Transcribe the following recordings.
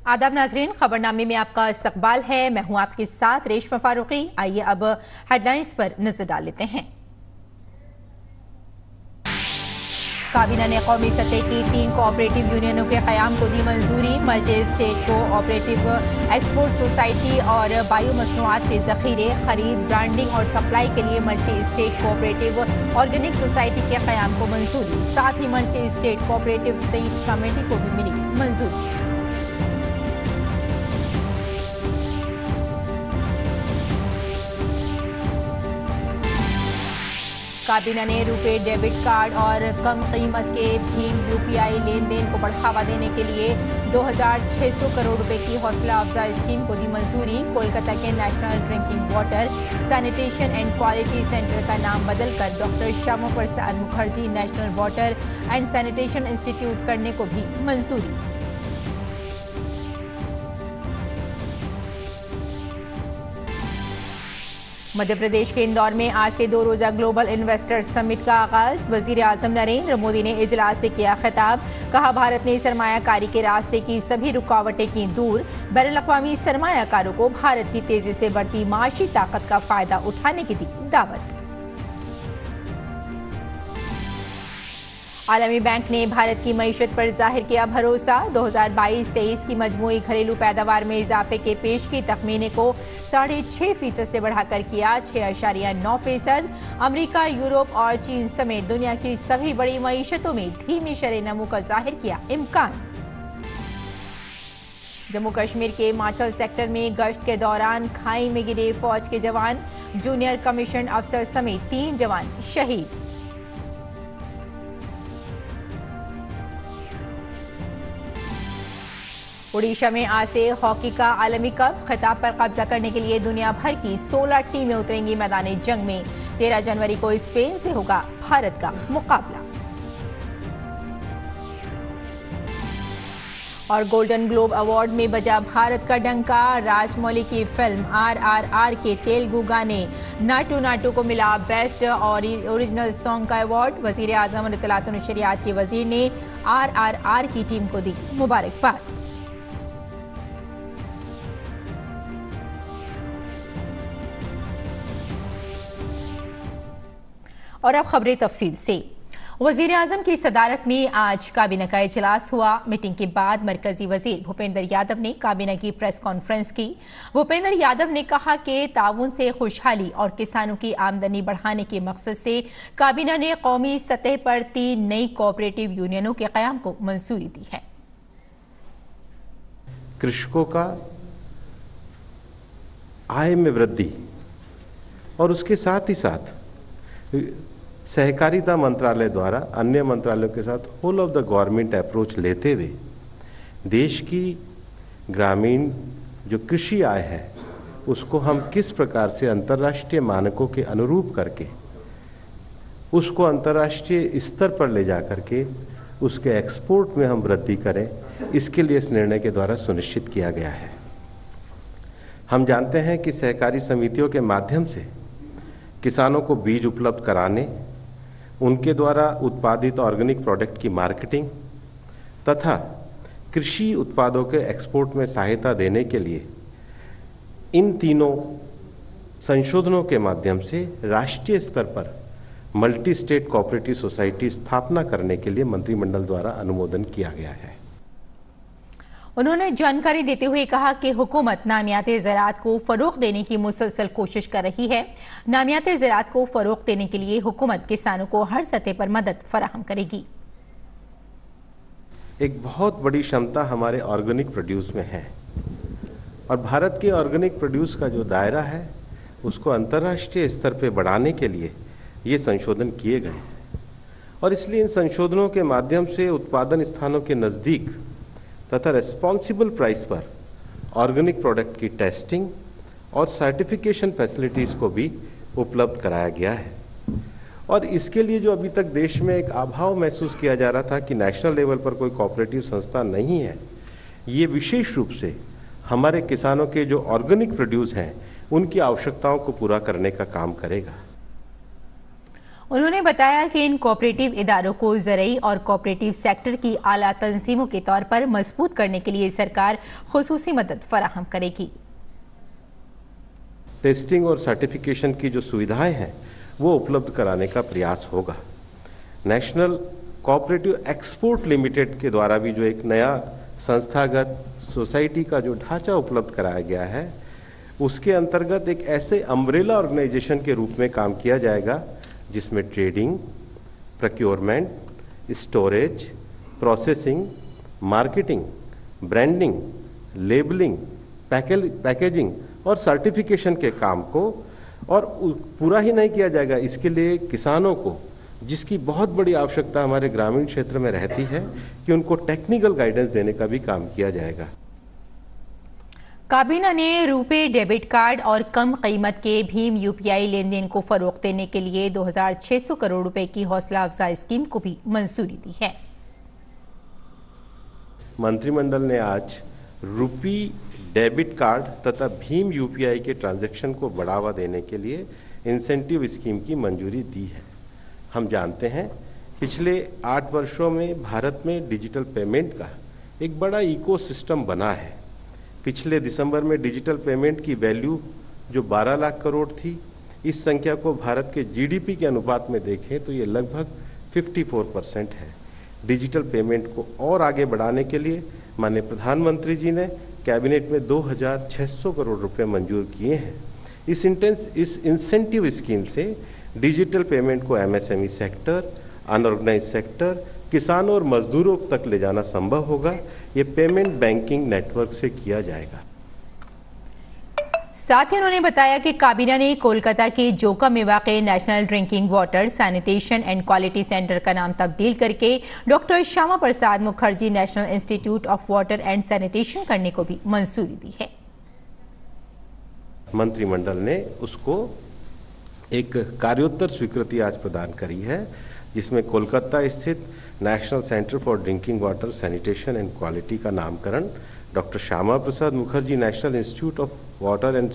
आदाब नाजरीन, खबरनामे में आपका इस्तकबाल है। मैं हूं आपके साथ रेशमा फारूकी। आइए अब हेडलाइंस पर नजर डाल लेते हैं। काबीना ने कौमी सतह की 3 कोऑपरेटिव यूनियनों के क़याम को दी मंजूरी। Multi state cooperative export society और बायो मसनूआत के जखीरे, खरीद, ब्रांडिंग और सप्लाई के लिए multi state cooperative organic society के क़याम को मंजूरी। साथ ही multi state cooperative seed committee को भी मिली मंजूरी। काबीना ने रुपे डेबिट कार्ड और कम कीमत के भीम यूपीआई लेन देन को बढ़ावा देने के लिए 2600 करोड़ रुपए की हौसला अफजा स्कीम को दी मंजूरी। कोलकाता के national drinking water sanitation and quality centre का नाम बदलकर doctor Shyama Prasad Mukherjee national water and sanitation institute करने को भी मंजूरी। मध्य प्रदेश के इंदौर में आज से 2 रोजा ग्लोबल इन्वेस्टर समिट का आगाज। वजीर आजम नरेंद्र मोदी ने इजलास से किया खिताब। कहा, भारत ने सरमायाकारी के रास्ते की सभी रुकावटें की दूर। बैनुल-अक़वामी सरमायाकारों को भारत की तेजी से बढ़ती माशी ताकत का फायदा उठाने की दी दावत। आलमी बैंक ने भारत की मईशत पर जाहिर किया भरोसा। 2022-23 की मजमूई घरेलू पैदावार में इजाफे के पेशगी तखमीने को 6.5% से बढ़ाकर किया 6.9%। अमरीका, यूरोप और चीन समेत दुनिया की सभी बड़ी मईशतों में धीमी शरह नमू का जाहिर किया इम्कान। जम्मू कश्मीर के माचल सेक्टर में गश्त के दौरान खाई में गिरे फौज के जवान। जूनियर कमीशन अफसर समेत 3 जवान शहीद। ओडिशा में आज से हॉकी का आलमी कप खिताब पर कब्जा करने के लिए दुनिया भर की 16 टीमें उतरेंगी मैदान जंग में। 13 जनवरी को स्पेन से होगा भारत का मुकाबला। और गोल्डन ग्लोब अवार्ड में बजा भारत का डंका। राजमौली की फिल्म RRR के तेलुगु गाने नाटू नाटू को मिला बेस्ट और ओरिजिनल सॉन्ग का अवार्ड। वजीर आजम और इत्तलात और नशरियात के वजीर ने RRR की टीम को दी मुबारकबाद। और अब खबरें तफसील से। वजीर आजम की सदारत में आज काबीना का इजलास हुआ। मीटिंग के बाद मरकजी वजीर भूपेंद्र यादव ने काबीना की प्रेस कॉन्फ्रेंस की। भूपेंद्र यादव ने कहा कि ताउन से खुशहाली और किसानों की आमदनी बढ़ाने के मकसद से काबीना ने कौमी सतह पर 3 नई कोऑपरेटिव यूनियनों के क़याम को मंजूरी दी है। कृषकों का आय में वृद्धि और उसके साथ ही साथ सहकारिता मंत्रालय द्वारा अन्य मंत्रालयों के साथ whole of the government approach लेते हुए देश की ग्रामीण जो कृषि आय है उसको हम किस प्रकार से अंतर्राष्ट्रीय मानकों के अनुरूप करके उसको अंतर्राष्ट्रीय स्तर पर ले जा करके उसके एक्सपोर्ट में हम वृद्धि करें, इसके लिए इस निर्णय के द्वारा सुनिश्चित किया गया है। हम जानते हैं कि सहकारी समितियों के माध्यम से किसानों को बीज उपलब्ध कराने, उनके द्वारा उत्पादित ऑर्गेनिक प्रोडक्ट की मार्केटिंग तथा कृषि उत्पादों के एक्सपोर्ट में सहायता देने के लिए इन तीनों संशोधनों के माध्यम से राष्ट्रीय स्तर पर मल्टी स्टेट कोऑपरेटिव सोसाइटी स्थापना करने के लिए मंत्रिमंडल द्वारा अनुमोदन किया गया है। उन्होंने जानकारी देते हुए कहा कि हुकूमत नामियाते ज़राअत को फ़रोग़ देने की मुसलसल कोशिश कर रही है। नामियाते ज़राअत को फ़रोग़ देने के लिए हुकूमत किसानों को हर सतह पर मदद फराहम करेगी। एक बहुत बड़ी क्षमता हमारे ऑर्गेनिक प्रोड्यूस में है और भारत के ऑर्गेनिक प्रोड्यूस का जो दायरा है उसको अंतर्राष्ट्रीय स्तर पर बढ़ाने के लिए ये संशोधन किए गए हैं और इसलिए इन संशोधनों के माध्यम से उत्पादन स्थानों के नज़दीक तथा रेस्पॉन्सिबल प्राइस पर ऑर्गेनिक प्रोडक्ट की टेस्टिंग और सर्टिफिकेशन फैसिलिटीज़ को भी उपलब्ध कराया गया है। और इसके लिए जो अभी तक देश में एक अभाव महसूस किया जा रहा था कि नेशनल लेवल पर कोई कोऑपरेटिव संस्था नहीं है, ये विशेष रूप से हमारे किसानों के जो ऑर्गेनिक प्रोड्यूस हैं उनकी आवश्यकताओं को पूरा करने का काम करेगा। उन्होंने बताया कि इन कोऑपरेटिव इदारों को ज़रई और कोऑपरेटिव सेक्टर की आला तंजीमों के तौर पर मजबूत करने के लिए सरकार खुसूसी मदद फराहम करेगी। टेस्टिंग और सर्टिफिकेशन की जो सुविधाएं हैं वो उपलब्ध कराने का प्रयास होगा। नेशनल कोऑपरेटिव एक्सपोर्ट लिमिटेड के द्वारा भी जो एक नया संस्थागत सोसाइटी का जो ढांचा उपलब्ध कराया गया है, उसके अंतर्गत एक ऐसे अम्ब्रेला ऑर्गेनाइजेशन के रूप में काम किया जाएगा जिसमें trading, procurement, storage, processing, marketing, branding, labelling, packaging और सर्टिफिकेशन के काम को और पूरा ही नहीं किया जाएगा। इसके लिए किसानों को, जिसकी बहुत बड़ी आवश्यकता हमारे ग्रामीण क्षेत्र में रहती है, कि उनको टेक्निकल गाइडेंस देने का भी काम किया जाएगा। काबीना ने रुपे डेबिट कार्ड और कम कीमत के भीम यूपीआई लेन देन को फरोग देने के लिए 2600 करोड़ रुपए की हौसला अफजाई स्कीम को भी मंजूरी दी है। मंत्रिमंडल ने आज रुपी डेबिट कार्ड तथा भीम यूपीआई के ट्रांजैक्शन को बढ़ावा देने के लिए इंसेंटिव स्कीम की मंजूरी दी है। हम जानते हैं पिछले 8 वर्षों में भारत में डिजिटल पेमेंट का एक बड़ा इकोसिस्टम बना है। पिछले दिसंबर में डिजिटल पेमेंट की वैल्यू जो 12 लाख करोड़ थी, इस संख्या को भारत के जीडीपी के अनुपात में देखें तो ये लगभग 54% है। डिजिटल पेमेंट को और आगे बढ़ाने के लिए माननीय प्रधानमंत्री जी ने कैबिनेट में 2600 करोड़ रुपए मंजूर किए हैं। इस इंसेंटिव स्कीम से डिजिटल पेमेंट को एमएसएमई सेक्टर, अनऑर्गेनाइज सेक्टर, किसानों और मजदूरों तक ले जाना संभव होगा। ये पेमेंट बैंकिंग नेटवर्क से किया जाएगा। साथ ही उन्होंने बताया कि काबीना ने कोलकाता के जोका में वाक़े national drinking water sanitation and quality centre का नाम तब्दील करके doctor Shyama Prasad Mukherjee national institute of water and sanitation करने को भी मंजूरी दी है। मंत्रिमंडल ने उसको एक कार्योत्तर स्वीकृति आज प्रदान करी है, जिसमें कोलकाता स्थित national centre for drinking water sanitation and quality का नामकरण doctor Shyama Prasad Mukherjee national institute of water and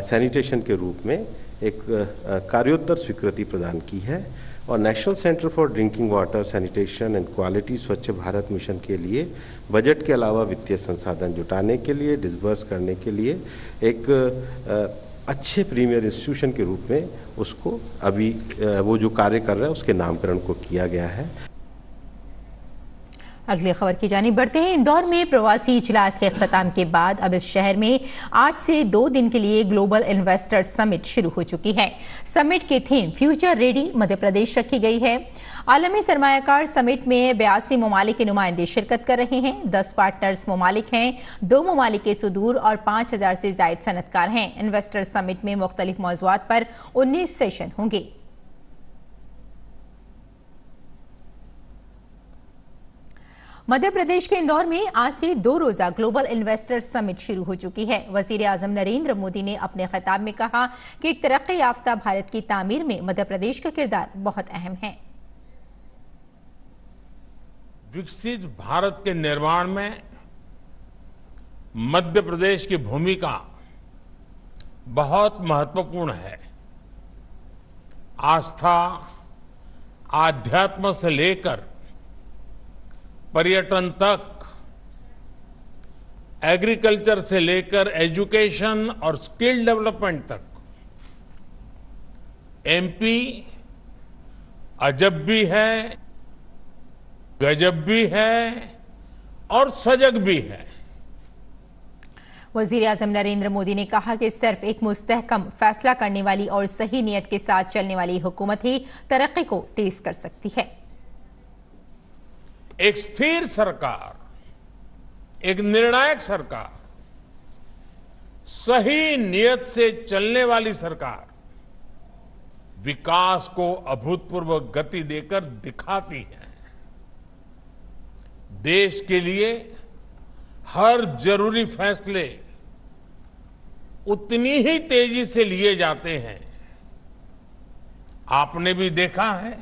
sanitation के रूप में एक कार्योत्तर स्वीकृति प्रदान की है। और national centre for drinking water sanitation and quality स्वच्छ भारत मिशन के लिए बजट के अलावा वित्तीय संसाधन जुटाने के लिए, डिसबर्स करने के लिए एक अच्छे प्रीमियर इंस्टीट्यूशन के रूप में उसको अभी वो जो कार्य कर रहा है उसके नामकरण को किया गया है। अगली खबर की जानिब बढ़ते हैं। इंदौर में प्रवासी इजलास के अख्ताम के बाद अब इस शहर में आज से 2 दिन के लिए ग्लोबल इन्वेस्टर समिट शुरू हो चुकी है। समिट की theme future ready Madhya Pradesh रखी गई है। आलमी सरमायाकार समिट में 82 ममालिक के नुमाइंदे शिरकत कर रहे हैं। 10 पार्टनर्स ममालिक हैं, 2 ममालिक के सुदूर और 5000 से जायद सनतकार हैं। इन्वेस्टर समिट में मुख्तलिफ मौज़ूआत पर 19 सेशन होंगे। मध्य प्रदेश के इंदौर में आज से 2 रोजा ग्लोबल इन्वेस्टर समिट शुरू हो चुकी है। वजीर आजम नरेंद्र मोदी ने अपने खिताब में कहा कि एक तरक्की याफ्ता भारत की तामीर में मध्य प्रदेश का किरदार बहुत अहम है। विकसित भारत के निर्माण में मध्य प्रदेश की भूमिका बहुत महत्वपूर्ण है। आस्था, आध्यात्म से लेकर पर्यटन तक, एग्रीकल्चर से लेकर एजुकेशन और स्किल डेवलपमेंट तक एमपी अजब भी है, गजब भी है और सजग भी है। वजीर आजम नरेंद्र मोदी ने कहा कि सिर्फ एक मुस्तहकम, फैसला करने वाली और सही नीयत के साथ चलने वाली हुकूमत ही तरक्की को तेज कर सकती है। एक स्थिर सरकार, एक निर्णायक सरकार, सही नियत से चलने वाली सरकार विकास को अभूतपूर्व गति देकर दिखाती है। देश के लिए हर जरूरी फैसले उतनी ही तेजी से लिए जाते हैं। आपने भी देखा है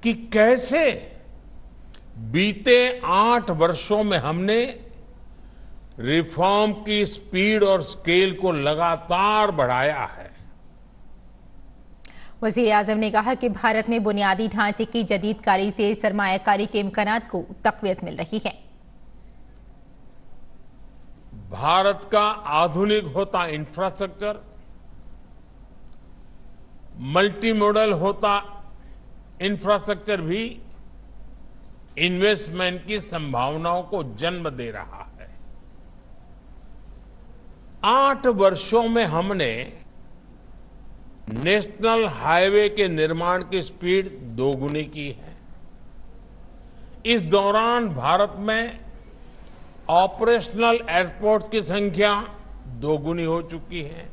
कि कैसे बीते 8 वर्षों में हमने रिफॉर्म की स्पीड और स्केल को लगातार बढ़ाया है। वज़ीर आज़म ने कहा कि भारत में बुनियादी ढांचे की जदीदकारी से सरमायाकारी के इम्कानात को तक़वियत मिल रही है। भारत का आधुनिक होता इंफ्रास्ट्रक्चर, मल्टी मॉडल होता इंफ्रास्ट्रक्चर भी इन्वेस्टमेंट की संभावनाओं को जन्म दे रहा है। 8 वर्षों में हमने नेशनल हाईवे के निर्माण की स्पीड दोगुनी की है। इस दौरान भारत में ऑपरेशनल एयरपोर्ट्स की संख्या दोगुनी हो चुकी है।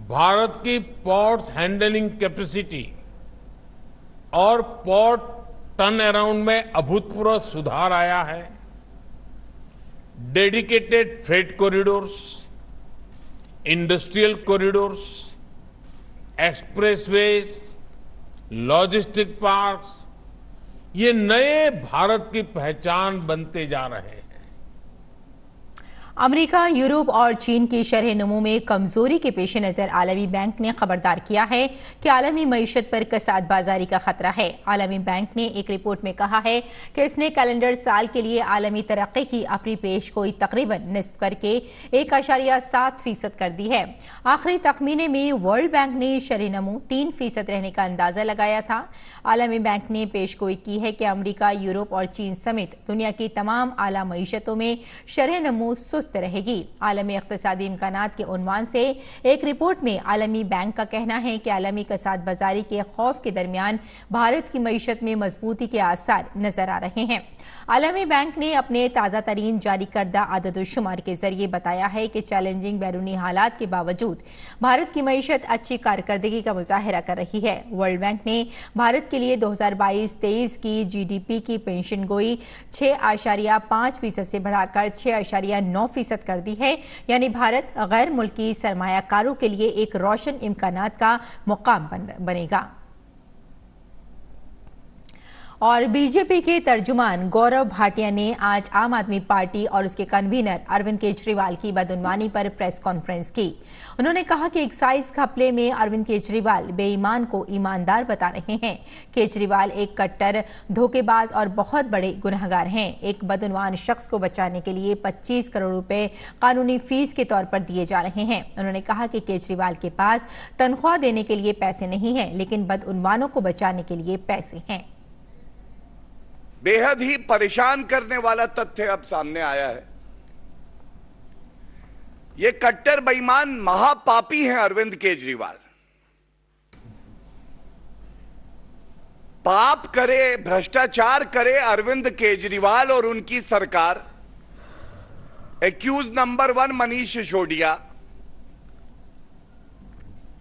भारत की पोर्ट्स हैंडलिंग कैपेसिटी और पोर्ट टर्न अराउंड में अभूतपूर्व सुधार आया है। Dedicated freight corridors, industrial corridors, expressways, logistic parks, ये नए भारत की पहचान बनते जा रहे हैं। अमेरिका, यूरोप और चीन की शरह नमू में कमजोरी के पेश नज़र आलमी बैंक ने खबरदार किया है कि आलमी मईशत पर कसाद बाजारी का खतरा है। आलमी बैंक ने एक रिपोर्ट में कहा है कि इसने कैलेंडर साल के लिए आलमी तरक्की की अपनी पेशगोई तकरीबन निस्फ करके 1.7% कर दी है। आखिरी तखमीने में वर्ल्ड बैंक ने शरह नमू 3% रहने का अंदाजा लगाया था। आलमी बैंक ने पेशगोई की है कि अमेरिका, यूरोप और चीन समेत दुनिया की तमाम आला मईशतों में शरह नमू सुस्त रहेगी। आलमी इक़्तिसादी इम्कानात के उन्वान से एक रिपोर्ट में आलमी बैंक का कहना है कि आलमी कसाद बाजारी के खौफ के दरमियान भारत की मईशत में मजबूती के आसार नजर आ रहे हैं। आलमी बैंक ने अपने ताज़ा तरीन जारी करदा आददोशुमार के जरिए बताया है कि चैलेंजिंग बैरूनी हालात के बावजूद भारत की मईशत अच्छी कारकर्दगी का मुजाहरा कर रही है। वर्ल्ड बैंक ने भारत के लिए 2022-23 की GDP की पेंशन गोई 6.5% से बढ़ाकर 6.9% कर दी है। यानी भारत गैर मुल्की सरमायाकारों के लिए एक रोशन इम्कानात का मुकाम बनेगा। और बीजेपी के तर्जुमान गौरव भाटिया ने आज आम आदमी पार्टी और उसके कन्वीनर अरविंद केजरीवाल की बदउनवानी पर प्रेस कॉन्फ्रेंस की। उन्होंने कहा कि एक्साइज घपले में अरविंद केजरीवाल बेईमान को ईमानदार बता रहे हैं। केजरीवाल एक कट्टर धोखेबाज और बहुत बड़े गुनहगार हैं। एक बदउनवान शख्स को बचाने के लिए 25 करोड़ रुपए कानूनी फीस के तौर पर दिए जा रहे हैं। उन्होंने कहा कि केजरीवाल के पास तनख्वाह देने के लिए पैसे नहीं हैं, लेकिन बदउनवानों को बचाने के लिए पैसे हैं। बेहद ही परेशान करने वाला तथ्य अब सामने आया है। ये कट्टर बेईमान महापापी हैं अरविंद केजरीवाल। पाप करे, भ्रष्टाचार करे अरविंद केजरीवाल और उनकी सरकार। एक्यूज नंबर 1 मनीष सिसोदिया,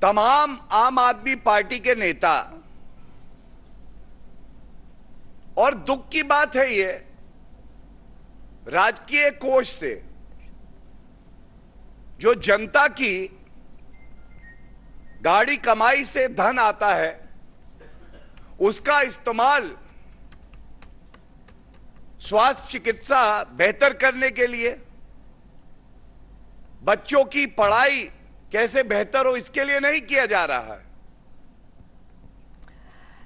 तमाम आम आदमी पार्टी के नेता। और दुख की बात है ये, राजकीय कोष से जो जनता की गाड़ी कमाई से धन आता है, उसका इस्तेमाल स्वास्थ्य चिकित्सा बेहतर करने के लिए, बच्चों की पढ़ाई कैसे बेहतर हो, इसके लिए नहीं किया जा रहा है।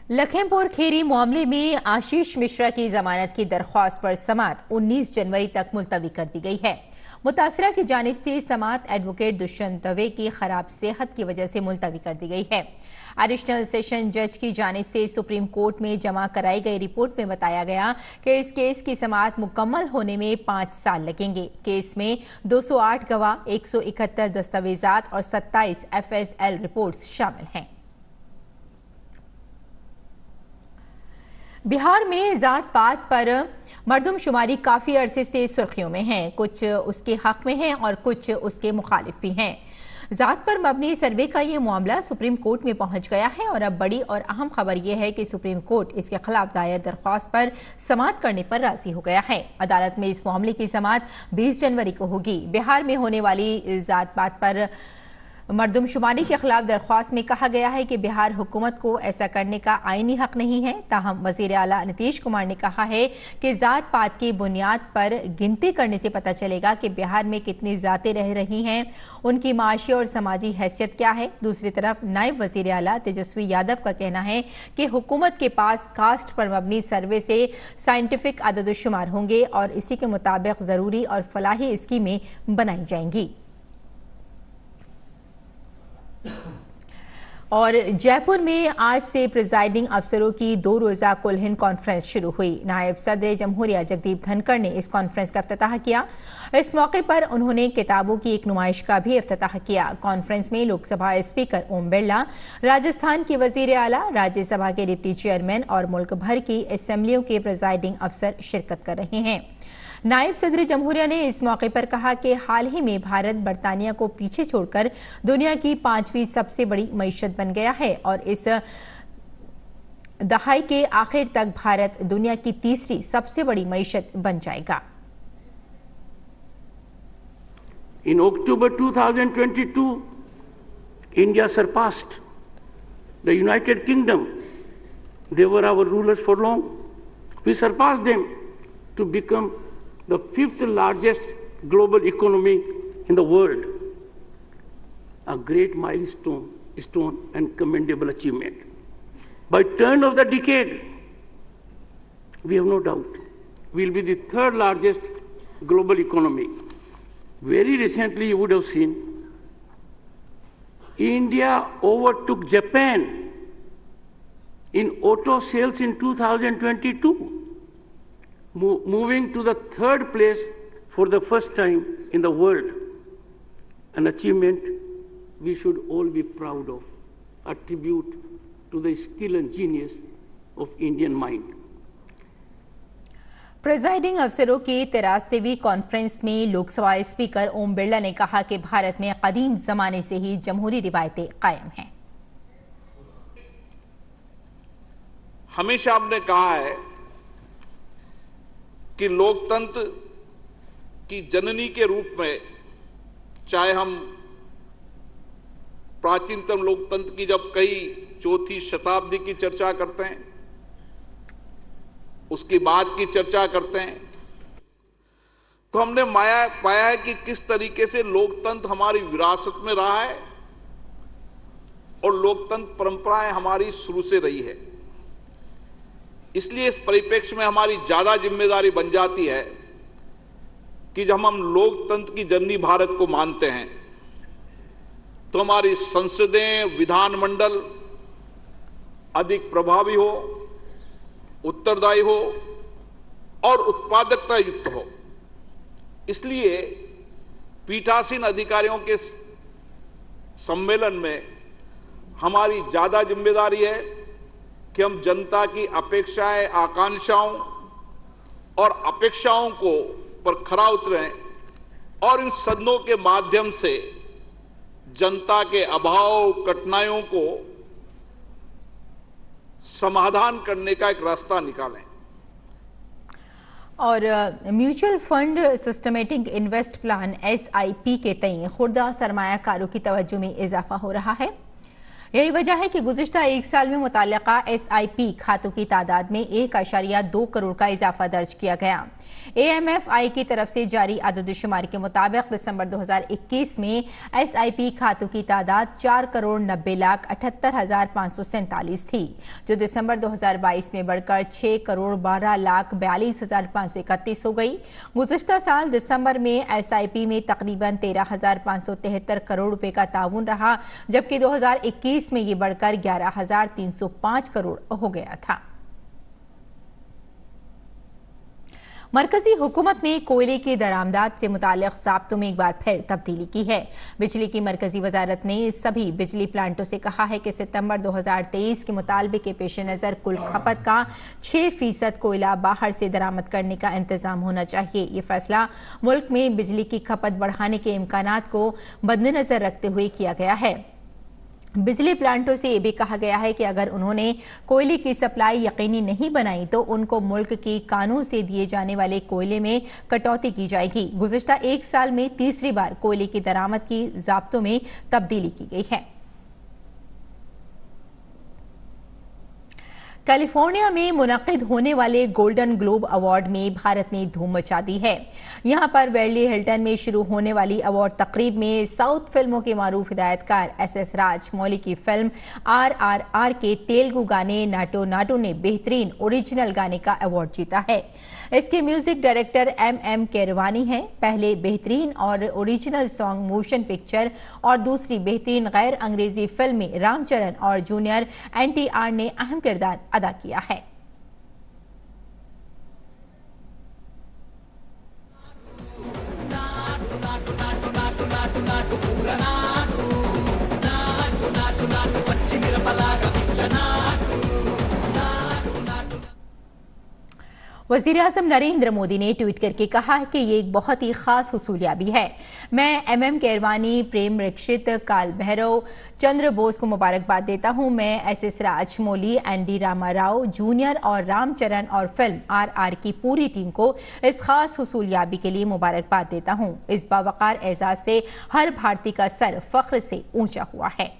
लखीमपुर खीरी मामले में आशीष मिश्रा की जमानत की दरख्वास्त पर समाअत 19 जनवरी तक मुलतवी कर दी गई है। मुतासरा की जानिब से समाअत एडवोकेट दुष्यंत दवे की खराब सेहत की वजह से मुलतवी कर दी गई है। एडिशनल सेशन जज की जानिब से सुप्रीम कोर्ट में जमा कराई गई रिपोर्ट में बताया गया कि इस केस की समाअत मुकम्मल होने में 5 साल लगेंगे। केस में 208 गवाह, 171 दस्तावेजात और 27 FSL रिपोर्ट्स शामिल हैं। बिहार में जात पात पर मरदमशुमारी काफ़ी अरसे से सुर्खियों में है। कुछ उसके हक में हैं और कुछ उसके मुखालिफ भी हैं। जात पर मबनी सर्वे का ये मामला सुप्रीम कोर्ट में पहुंच गया है और अब बड़ी और अहम खबर यह है कि सुप्रीम कोर्ट इसके खिलाफ दायर दरख्वास्त पर समाअत करने पर राजी हो गया है। अदालत में इस मामले की समाअत 20 जनवरी को होगी। बिहार में होने वाली जात पात पर मरदमशुमारी के खिलाफ दरख्वास्त में कहा गया है कि बिहार हुकूमत को ऐसा करने का आईनी हक नहीं है। ताहम वजीर आला नीतीश कुमार ने कहा है कि जात पात की बुनियाद पर गिनती करने से पता चलेगा कि बिहार में कितनी जातें रह रही हैं, उनकी माशी और समाजी हैसियत क्या है। दूसरी तरफ नायब वजीर आला तेजस्वी यादव का कहना है कि हुकूमत के पास कास्ट पर मबनी सर्वे से साइंटिफिक अदद-ओ-शुमार होंगे और इसी के मुताबिक ज़रूरी और फलाही स्कीमें बनाई जाएंगी। और जयपुर में आज से प्रिजाइडिंग अफसरों की 2 रोज़ा कुल हिंद कॉन्फ्रेंस शुरू हुई। नायब सदर जमहूरिया जगदीप धनखड़ ने इस कॉन्फ्रेंस का इफ्तिताह किया। इस मौके पर उन्होंने किताबों की एक नुमाइश का भी इफ्तिताह किया। कॉन्फ्रेंस में लोकसभा स्पीकर ओम बिरला, राजस्थान के वजीर आला, राज्यसभा के डिप्टी चेयरमैन और मुल्क भर की असेंबलियों के प्रिजाइडिंग अफसर शिरकत कर रहे हैं। नायब सदर जमहूरिया ने इस मौके पर कहा कि हाल ही में भारत बरतानिया को पीछे छोड़कर दुनिया की 5वीं सबसे बड़ी मईशत बन गया है और इस दहाई के आखिर तक भारत दुनिया की 3री सबसे बड़ी मईशत बन जाएगा। In October 2022, India surpassed the United Kingdom. They were our rulers for long. We surpassed them to become the 5th largest global economy in the world. A great milestone and commendable achievement. By turn of the decade, we have no doubt, we will be the 3rd largest global economy. Very recently, you would have seen, India overtook Japan in auto sales in 2022. Moving to the 3rd place for the first time in the world, an achievement we should all be proud of, a tribute to the skill and genius of Indian mind. Presiding अफसरों की 83वीं conference में Lok Sabha speaker Om Birla ने कहा कि भारत में कदीम जमाने से ही जमहूरी रिवायतें कायम हैं। हमेशा हमने कहा है कि लोकतंत्र की जननी के रूप में, चाहे हम प्राचीनतम लोकतंत्र की जब कई 4वीं शताब्दी की चर्चा करते हैं, उसकी बाद की चर्चा करते हैं, तो हमने पाया है कि किस तरीके से लोकतंत्र हमारी विरासत में रहा है और लोकतंत्र परंपराएं हमारी शुरू से रही है। इसलिए इस परिप्रेक्ष्य में हमारी ज्यादा जिम्मेदारी बन जाती है कि जब हम लोकतंत्र की जननी भारत को मानते हैं तो हमारी संसदें, विधानमंडल अधिक प्रभावी हो, उत्तरदायी हो और उत्पादकता युक्त हो। इसलिए पीठासीन अधिकारियों के सम्मेलन में हमारी ज्यादा जिम्मेदारी है कि हम जनता की अपेक्षाएं, आकांक्षाओं और अपेक्षाओं को पर खरा उतरें और इन सदनों के माध्यम से जनता के अभाव, कठिनाइयों को समाधान करने का एक रास्ता निकालें। और mutual fund systematic invest plan SIP के तय खुर्दा सरमायाकारों की तवज्जो में इजाफा हो रहा है। यही वजह है कि गुज़िश्ता 1 साल में मुताल्लिका SIP खातों की तादाद में 1.2 करोड़ का इजाफा दर्ज किया गया। AMFI की तरफ से जारी आदद-ओ-शुमार के मुताबिक दिसंबर 2021 में SIP खातों की तादाद 4,90,78,547 थी, जो दिसंबर 2022 में बढ़कर 6,12,42,531 हो गई। गुज़िश्ता साल दिसंबर में SIP में तकरीबन 13,573 करोड़ रुपए का ताउन रहा, जबकि 2021 में ये बढ़कर 11,305 करोड़ हो गया था। मरकजी हुकूमत ने कोयले की दरामदाद से मुताल्लिक ज़ाब्तों में एक बार फिर तब्दीली की है। बिजली की मरकजी वजारत ने सभी बिजली प्लांटों से कहा है कि सितंबर 2023 के मुतालबे के पेश नज़र कुल खपत का 6% कोयला बाहर से दरामद करने का इंतजाम होना चाहिए। ये फैसला मुल्क में बिजली की खपत बढ़ाने के इम्कानात को मद्देनजर रखते हुए किया गया है। बिजली प्लांटों से ये भी कहा गया है कि अगर उन्होंने कोयले की सप्लाई यकीनी नहीं बनाई तो उनको मुल्क की कानून से दिए जाने वाले कोयले में कटौती की जाएगी। गुज़िश्ता 1 साल में तीसरी बार कोयले की दरामद की ज़ाब्तों में तब्दीली की गई है। कैलिफोर्निया में मुनक्किद होने वाले गोल्डन ग्लोब अवार्ड में भारत ने धूम मचा दी है। यहां पर बेवर्ली हिल्टन में शुरू होने वाली अवार्ड तकरीब में साउथ फिल्मों के मारूफ हिदायतकार एस राजमौली की फिल्म RRR के तेलुगु गाने नाटो नाटो ने बेहतरीन ओरिजिनल गाने का अवार्ड जीता है। इसके म्यूजिक डायरेक्टर MM केरवानी हैं। पहले बेहतरीन और ओरिजिनल सॉन्ग मोशन पिक्चर और दूसरी बेहतरीन गैर अंग्रेजी फिल्म में रामचरण और जूनियर NTR ने अहम किरदार अदा किया है। वज़ीर-ए-आज़म नरेंद्र मोदी ने ट्वीट करके कहा है कि ये एक बहुत ही खास हुसूलियाबी है। मैं MM केरवानी, प्रेम रक्षित, काल भैरव, चंद्र बोस को मुबारकबाद देता हूँ। मैं SS Rajamouli, ND Rama Rao junior और रामचरण और फिल्म RR की पूरी टीम को इस खास हुसूलियाबी के लिए मुबारकबाद देता हूँ। इस बावकार एजाज से हर भारतीय का सर फख्र से ऊंचा हुआ है।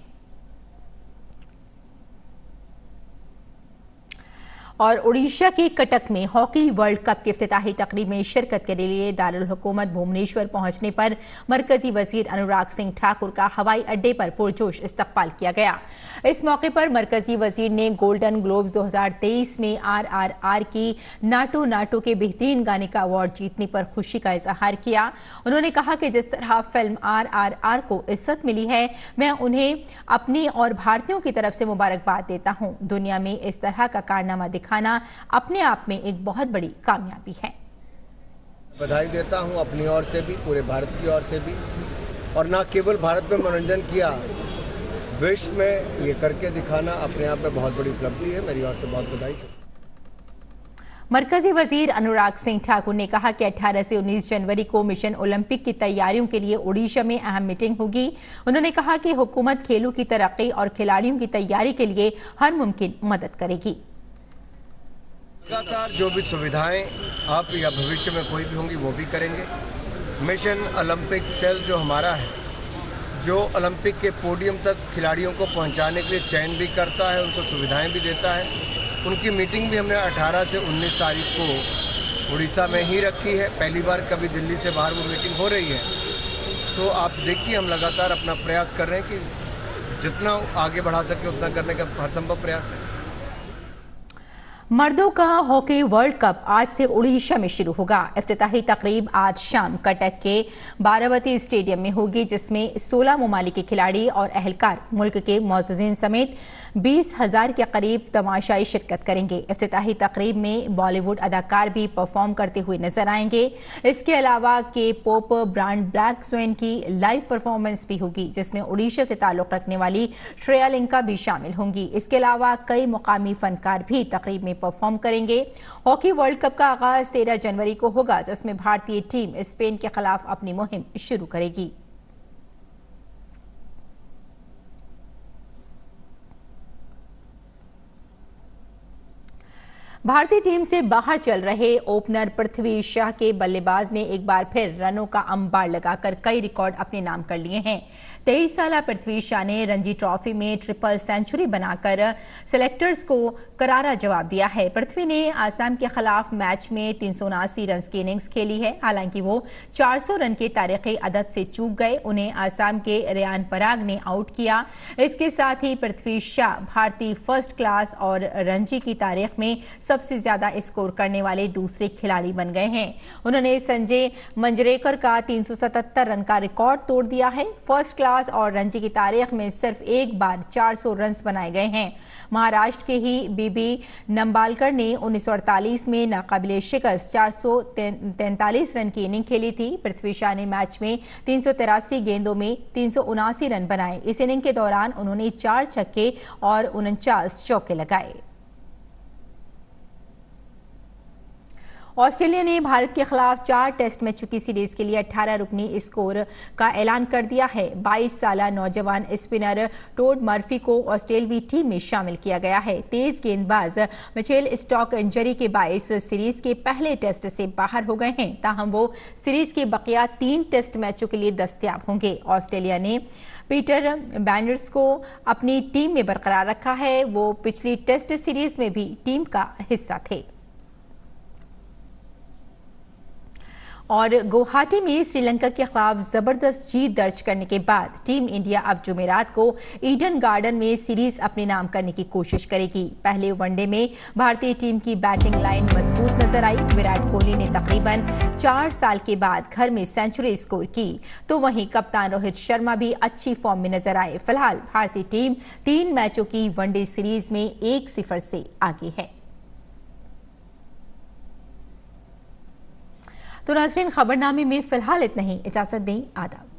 और उड़ीसा के कटक में हॉकी वर्ल्ड कप की इफ्तिताही तकरीब में शिरकत के लिए दारुल हुकूमत भुवनेश्वर पहुंचने पर मरकजी वजीर अनुराग सिंह ठाकुर का हवाई अड्डे पर पुरजोश इस्तकबाल किया गया। इस मौके पर मरकजी वजीर ने गोल्डन ग्लोब्स 2023 में RRR की नाटो नाटो के बेहतरीन गाने का अवार्ड जीतने पर खुशी का इजहार किया। उन्होंने कहा कि जिस तरह फिल्म RRR को इज्जत मिली है, मैं उन्हें अपनी और भारतीयों की तरफ से मुबारकबाद देता हूँ। दुनिया में इस तरह का कारनामा दिखाना अपने आप में एक बहुत बड़ी कामयाबी है। बधाई देता हूं अपनी ओर से भी, पूरे भारत की ओर से भी, और न केवल भारत में मनोरंजन किया, विश्व में ये करके दिखाना अपने आप में बहुत बड़ी उपलब्धि है। मेरी ओर से बहुत बधाई। मरकजी वजीर अनुराग सिंह ठाकुर ने कहा कि 18 से 19 जनवरी को मिशन ओलंपिक की तैयारियों के लिए ओडिशा में अहम मीटिंग होगी। उन्होंने कहा कि हुकूमत खेलों की तरक्की और खिलाड़ियों की तैयारी के लिए हर मुमकिन मदद करेगी। लगातार जो भी सुविधाएं अब या भविष्य में कोई भी होंगी वो भी करेंगे। मिशन ओलंपिक सेल जो हमारा है, जो ओलंपिक के पोडियम तक खिलाड़ियों को पहुंचाने के लिए चयन भी करता है, उनको सुविधाएं भी देता है। उनकी मीटिंग भी हमने 18 से 19 तारीख को उड़ीसा में ही रखी है। पहली बार कभी दिल्ली से बाहर वो मीटिंग हो रही है। तो आप देखिए, हम लगातार अपना प्रयास कर रहे हैं कि जितना आगे बढ़ा सके उतना करने का हर संभव प्रयास है। मर्दों का हॉकी वर्ल्ड कप आज से उड़ीसा में शुरू होगा। इफ्तिताही तकरीब आज शाम कटक के बारावती स्टेडियम में होगी, जिसमें 16 ममालिक के खिलाड़ी और अहलकार मुल्क के मोअज़्ज़िज़ीन समेत 20,000 के करीब तमाशाई शिरकत करेंगे। इफ्तिताही तकरीब में बॉलीवुड अदाकार भी परफॉर्म करते हुए नजर आएंगे। इसके अलावा के-पॉप ब्रांड ब्लैक स्वान की लाइव परफॉर्मेंस भी होगी, जिसमें उड़ीसा से ताल्लुक रखने वाली श्रेया लिंका भी शामिल होंगी। इसके अलावा कई मुकामी फनकार भी तकरीब में परफॉर्म करेंगे। हॉकी वर्ल्ड कप का आगाज 13 जनवरी को होगा, जिसमें भारतीय टीम स्पेन के खिलाफ अपनी मुहिम शुरू करेगी। भारतीय टीम से बाहर चल रहे ओपनर पृथ्वी शाह के बल्लेबाज ने एक बार फिर रनों का अंबार लगाकर कई रिकॉर्ड अपने नाम कर लिए हैं। 23 साला पृथ्वी शाह ने रणजी ट्रॉफी में ट्रिपल सेंचुरी बनाकर सेलेक्टर्स को करारा जवाब दिया है। पृथ्वी ने आसाम के खिलाफ मैच में 379 रन की इनिंग्स खेली है। हालांकि वो 400 रन के तारीखी अदद से चूक गए। उन्हें आसाम के रेयान पराग ने आउट किया। इसके साथ ही पृथ्वी शाह भारतीय फर्स्ट क्लास और रणजी की तारीख में सबसे ज्यादा स्कोर करने वाले दूसरे खिलाड़ी बन गए हैं। उन्होंने संजय मंजरेकर का 377 रन का रिकॉर्ड तोड़ दिया है। फर्स्ट क्लास और रणजी की तारीख में सिर्फ एक बार 400 रन बनाए गए हैं। महाराष्ट्र के ही बीबी नंबालकर ने 1948 में नाकाबिले शिकस्त 443 रन की इनिंग खेली थी। पृथ्वी शाह ने मैच में 383 गेंदों में 379 रन बनाए। इस इनिंग के दौरान उन्होंने 4 छक्के और 49 चौके लगाए। ऑस्ट्रेलिया ने भारत के खिलाफ 4 टेस्ट मैचों की सीरीज के लिए 18 रुकनी स्कोर का ऐलान कर दिया है। 22 साला नौजवान स्पिनर टोड मर्फी को ऑस्ट्रेलवी टीम में शामिल किया गया है। तेज गेंदबाज मिचेल स्टॉक इंजरी के बायस सीरीज के पहले टेस्ट से बाहर हो गए हैं, ताहम वो सीरीज के बकिया 3 टेस्ट मैचों के लिए दस्तयाब होंगे। ऑस्ट्रेलिया ने पीटर बैनर्स को अपनी टीम में बरकरार रखा है। वो पिछली टेस्ट सीरीज में भी टीम का हिस्सा थे। और गुवाहाटी में श्रीलंका के खिलाफ जबरदस्त जीत दर्ज करने के बाद टीम इंडिया अब जुमेरात को ईडन गार्डन में सीरीज अपने नाम करने की कोशिश करेगी। पहले वनडे में भारतीय टीम की बैटिंग लाइन मजबूत नजर आई। विराट कोहली ने तकरीबन 4 साल के बाद घर में सेंचुरी स्कोर की, तो वहीं कप्तान रोहित शर्मा भी अच्छी फॉर्म में नजर आए। फिलहाल भारतीय टीम 3 मैचों की वनडे सीरीज में 1-0 से आगे है। तो नाज़रीन, खबरनामे में फिलहाल इतना ही। इजाजत दें। आदाब।